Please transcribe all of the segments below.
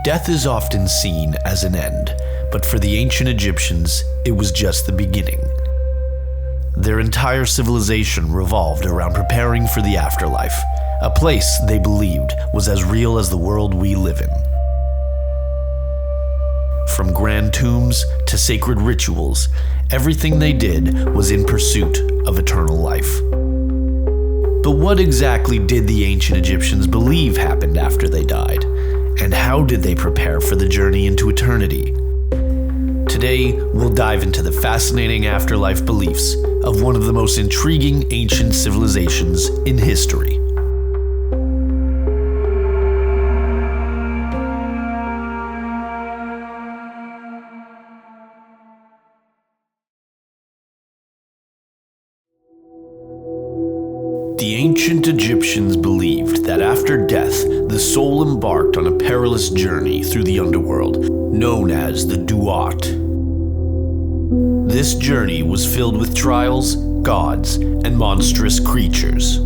Death is often seen as an end, but for the ancient Egyptians, it was just the beginning. Their entire civilization revolved around preparing for the afterlife, a place they believed was as real as the world we live in. From grand tombs to sacred rituals, everything they did was in pursuit of eternal life. But what exactly did the ancient Egyptians believe happened after they died? And how did they prepare for the journey into eternity? Today, we'll dive into the fascinating afterlife beliefs of one of the most intriguing ancient civilizations in history. The ancient Egyptians believed that after death, the soul embarked on a perilous journey through the underworld, known as the Duat. This journey was filled with trials, gods, and monstrous creatures.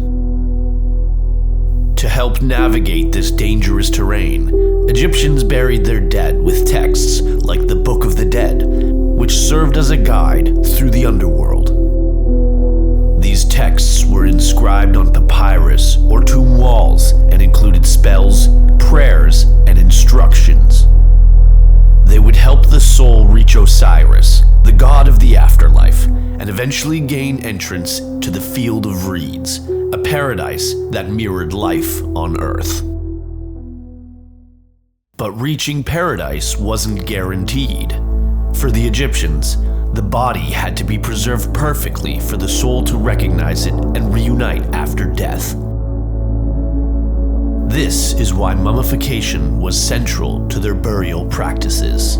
To help navigate this dangerous terrain, Egyptians buried their dead with texts like the Book of the Dead, which served as a guide through the underworld. These texts were inscribed on papyrus or tomb walls and included spells, prayers, and instructions. They would help the soul reach Osiris, the god of the afterlife, and eventually gain entrance to the Field of Reeds, a paradise that mirrored life on Earth. But reaching paradise wasn't guaranteed. For the Egyptians, the body had to be preserved perfectly for the soul to recognize it and reunite after death. This is why mummification was central to their burial practices.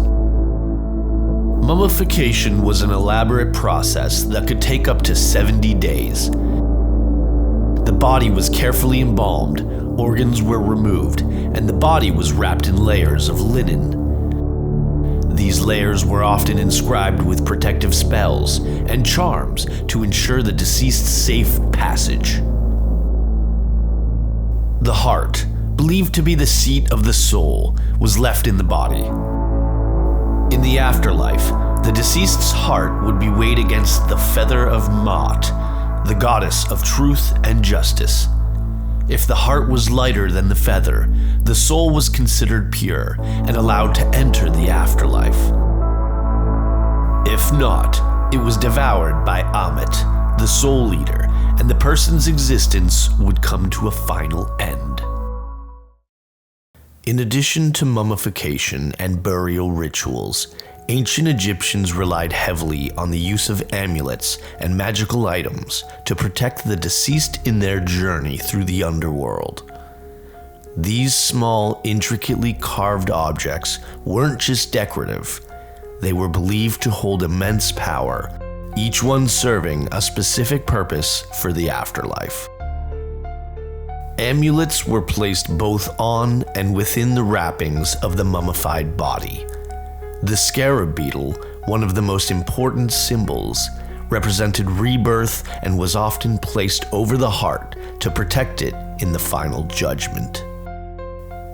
Mummification was an elaborate process that could take up to 70 days. The body was carefully embalmed, organs were removed, and the body was wrapped in layers of linen. These layers were often inscribed with protective spells and charms to ensure the deceased's safe passage. The heart, believed to be the seat of the soul, was left in the body. In the afterlife, the deceased's heart would be weighed against the feather of Maat, the goddess of truth and justice. If the heart was lighter than the feather, the soul was considered pure and allowed to enter the afterlife. If not, it was devoured by Ammit, the soul eater, and the person's existence would come to a final end. In addition to mummification and burial rituals, ancient Egyptians relied heavily on the use of amulets and magical items to protect the deceased in their journey through the underworld. These small, intricately carved objects weren't just decorative. They were believed to hold immense power, each one serving a specific purpose for the afterlife. Amulets were placed both on and within the wrappings of the mummified body. The scarab beetle, one of the most important symbols, represented rebirth and was often placed over the heart to protect it in the final judgment.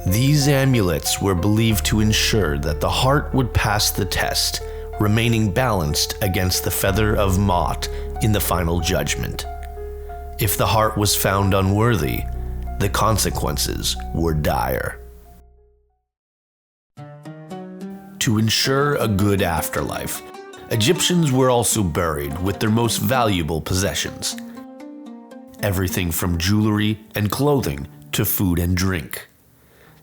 These amulets were believed to ensure that the heart would pass the test, remaining balanced against the feather of Maat in the final judgment. If the heart was found unworthy, the consequences were dire. To ensure a good afterlife, Egyptians were also buried with their most valuable possessions. Everything from jewelry and clothing to food and drink.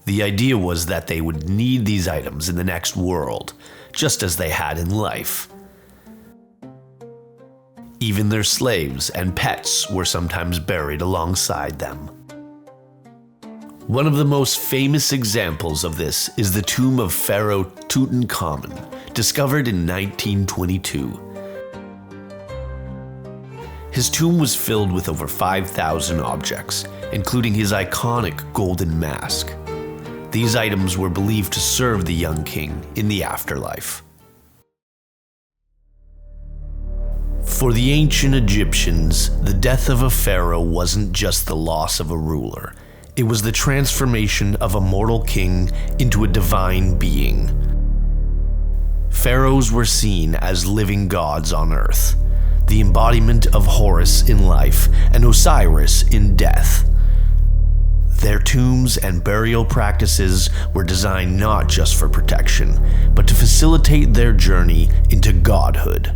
The idea was that they would need these items in the next world, just as they had in life. Even their slaves and pets were sometimes buried alongside them. One of the most famous examples of this is the tomb of Pharaoh Tutankhamun, discovered in 1922. His tomb was filled with over 5,000 objects, including his iconic golden mask. These items were believed to serve the young king in the afterlife. For the ancient Egyptians, the death of a pharaoh wasn't just the loss of a ruler. It was the transformation of a mortal king into a divine being. Pharaohs were seen as living gods on earth, the embodiment of Horus in life and Osiris in death. Their tombs and burial practices were designed not just for protection, but to facilitate their journey into godhood.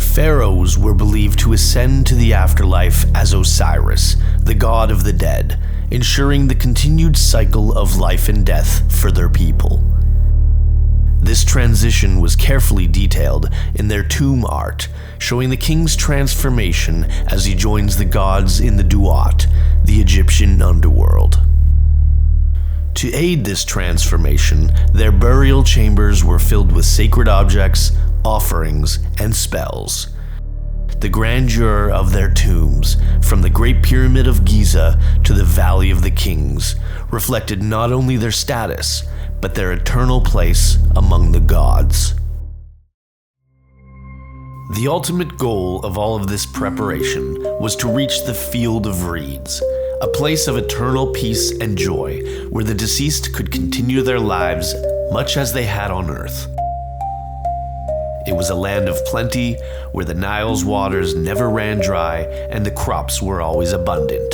Pharaohs were believed to ascend to the afterlife as Osiris, the god of the dead, ensuring the continued cycle of life and death for their people. This transition was carefully detailed in their tomb art, showing the king's transformation as he joins the gods in the Duat, the Egyptian underworld. To aid this transformation, their burial chambers were filled with sacred objects, offerings, and spells. The grandeur of their tombs, from the Great Pyramid of Giza to the Valley of the Kings, reflected not only their status, but their eternal place among the gods. The ultimate goal of all of this preparation was to reach the Field of Reeds, a place of eternal peace and joy where the deceased could continue their lives much as they had on earth. It was a land of plenty where the Nile's waters never ran dry and the crops were always abundant.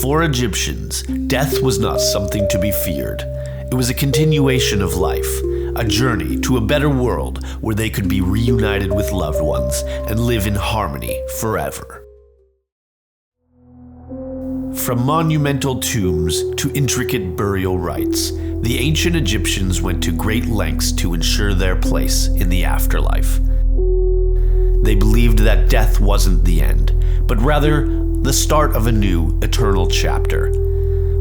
For Egyptians, death was not something to be feared. It was a continuation of life, a journey to a better world where they could be reunited with loved ones and live in harmony forever. From monumental tombs to intricate burial rites, the ancient Egyptians went to great lengths to ensure their place in the afterlife. They believed that death wasn't the end, but rather the start of a new, eternal chapter.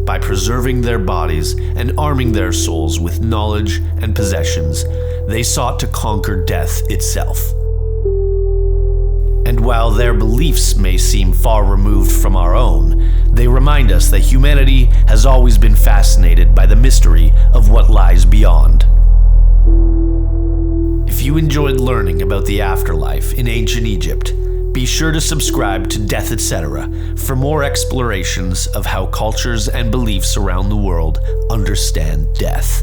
By preserving their bodies and arming their souls with knowledge and possessions, they sought to conquer death itself. And while their beliefs may seem far removed from our own, they remind us that humanity has always been fascinated by the mystery of what lies beyond. If you enjoyed learning about the afterlife in ancient Egypt, be sure to subscribe to Death Etc. for more explorations of how cultures and beliefs around the world understand death.